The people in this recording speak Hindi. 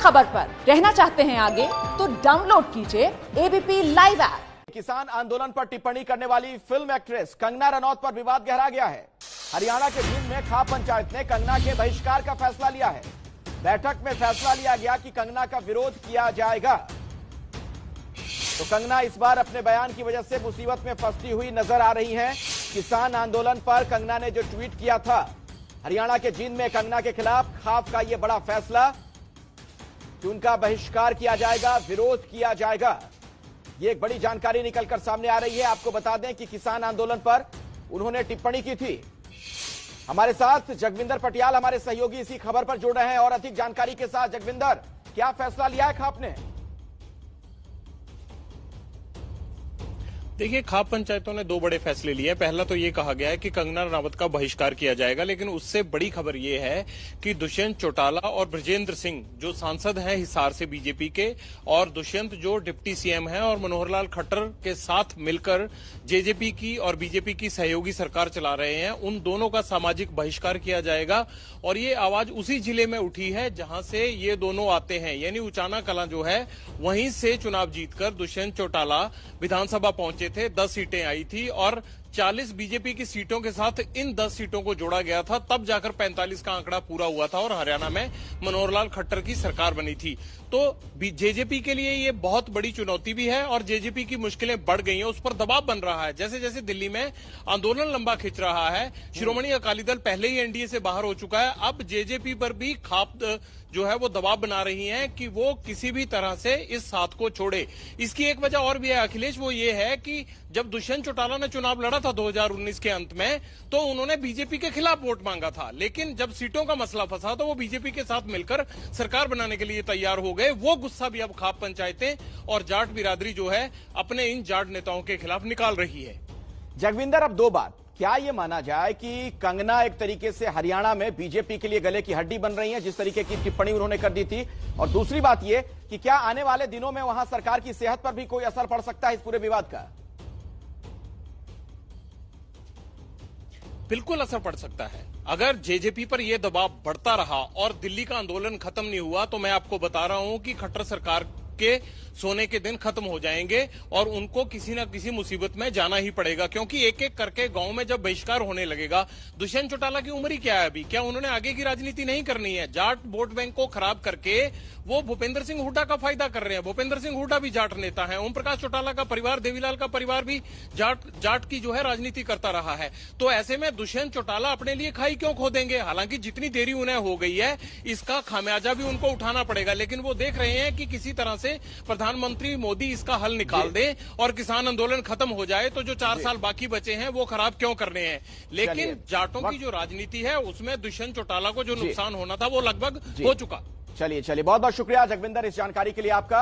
खबर पर रहना चाहते हैं आगे तो डाउनलोड कीजिए एबीपी लाइव ऐप। किसान आंदोलन पर टिप्पणी करने वाली फिल्म एक्ट्रेस कंगना रनौत पर विवाद गहरा गया है। हरियाणा के जींद में खाप पंचायत ने कंगना के बहिष्कार का फैसला लिया है। बैठक में फैसला लिया गया कि कंगना का विरोध किया जाएगा। तो कंगना इस बार अपने बयान की वजह से मुसीबत में फंसती हुई नजर आ रही हैं। किसान आंदोलन पर कंगना ने जो ट्वीट किया था, हरियाणा के जींद में कंगना के खिलाफ खाप का यह बड़ा फैसला कि उनका बहिष्कार किया जाएगा, विरोध किया जाएगा। यह एक बड़ी जानकारी निकलकर सामने आ रही है। आपको बता दें कि किसान आंदोलन पर उन्होंने टिप्पणी की थी। हमारे साथ जगविंदर पटियाल हमारे सहयोगी इसी खबर पर जुड़ रहे हैं और अधिक जानकारी के साथ। जगविंदर, क्या फैसला लिया है खाप ने? देखिए, खाप पंचायतों ने दो बड़े फैसले लिए हैं। पहला तो ये कहा गया है कि कंगना रनावत का बहिष्कार किया जाएगा, लेकिन उससे बड़ी खबर ये है कि दुष्यंत चौटाला और बृजेंद्र सिंह जो सांसद हैं हिसार से बीजेपी के, और दुष्यंत जो डिप्टी सीएम हैं और मनोहर लाल खट्टर के साथ मिलकर जेजेपी की और बीजेपी की सहयोगी सरकार चला रहे हैं, उन दोनों का सामाजिक बहिष्कार किया जाएगा। और ये आवाज उसी जिले में उठी है जहां से ये दोनों आते हैं, यानी उचाना कलां जो है वहीं से चुनाव जीतकर दुष्यंत चौटाला विधानसभा पहुंचे थे। 10 सीटें आई थी और 40 बीजेपी की सीटों के साथ इन 10 सीटों को जोड़ा गया था, तब जाकर 45 का आंकड़ा पूरा हुआ था और हरियाणा में मनोहर लाल खट्टर की सरकार बनी थी। तो जेजेपी के लिए ये बहुत बड़ी चुनौती भी है और जेजेपी की मुश्किलें बढ़ गई हैं, उस पर दबाव बन रहा है। जैसे जैसे दिल्ली में आंदोलन लंबा खिंच रहा है, श्रोमणी अकाली दल पहले ही एनडीए से बाहर हो चुका है, अब जेजेपी पर भी खाप जो है वो दबाव बना रही हैं कि वो किसी भी तरह से इस साथ को छोड़े। इसकी एक वजह और भी है अखिलेश, वो ये है कि जब दुष्यंत चौटाला ने चुनाव लड़ा था 2019 के अंत में, तो उन्होंने बीजेपी के खिलाफ वोट मांगा था, लेकिन जब सीटों का मसला फंसा तो वो बीजेपी के साथ मिलकर सरकार बनाने के लिए तैयार हो गए। वो गुस्सा भी अब खाप पंचायतें और जाट बिरादरी जो है अपने इन जाट नेताओं के खिलाफ निकाल रही है। जगविंदर, अब दो बात, क्या यह माना जाए कि कंगना एक तरीके से हरियाणा में बीजेपी के लिए गले की हड्डी बन रही है, जिस तरीके की टिप्पणी उन्होंने कर दी थी, और दूसरी बात यह कि क्या आने वाले दिनों में वहां सरकार की सेहत पर भी कोई असर पड़ सकता है इस पूरे विवाद का? बिल्कुल असर पड़ सकता है। अगर जेजेपी पर यह दबाव बढ़ता रहा और दिल्ली का आंदोलन खत्म नहीं हुआ, तो मैं आपको बता रहा हूं कि खट्टर सरकार के सोने के दिन खत्म हो जाएंगे और उनको किसी न किसी मुसीबत में जाना ही पड़ेगा, क्योंकि एक एक करके गांव में जब बहिष्कार होने लगेगा। दुष्यंत चौटाला की उम्र ही क्या है अभी? क्या उन्होंने आगे की राजनीति नहीं करनी है? जाट वोट बैंक को खराब करके वो भूपेंद्र सिंह हुड्डा का फायदा कर रहे हैं। भूपेंद्र सिंह हुड्डा भी जाट नेता है, ओम प्रकाश चौटाला का परिवार, देवीलाल का परिवार भी जाट की जो है राजनीति करता रहा है। तो ऐसे में दुष्यंत चौटाला अपने लिए खाई क्यों खो देंगे? हालांकि जितनी देरी उन्हें हो गई है, इसका खामियाजा भी उनको उठाना पड़ेगा, लेकिन वो देख रहे हैं कि किसी तरह से प्रधानमंत्री मोदी इसका हल निकाल दे और किसान आंदोलन खत्म हो जाए, तो जो 4 साल बाकी बचे हैं वो खराब क्यों करने हैं। लेकिन जाटों की जो राजनीति है उसमें दुष्यंत चौटाला को जो नुकसान होना था वो लगभग हो चुका। चलिए बहुत बहुत शुक्रिया जगविंदर इस जानकारी के लिए आपका।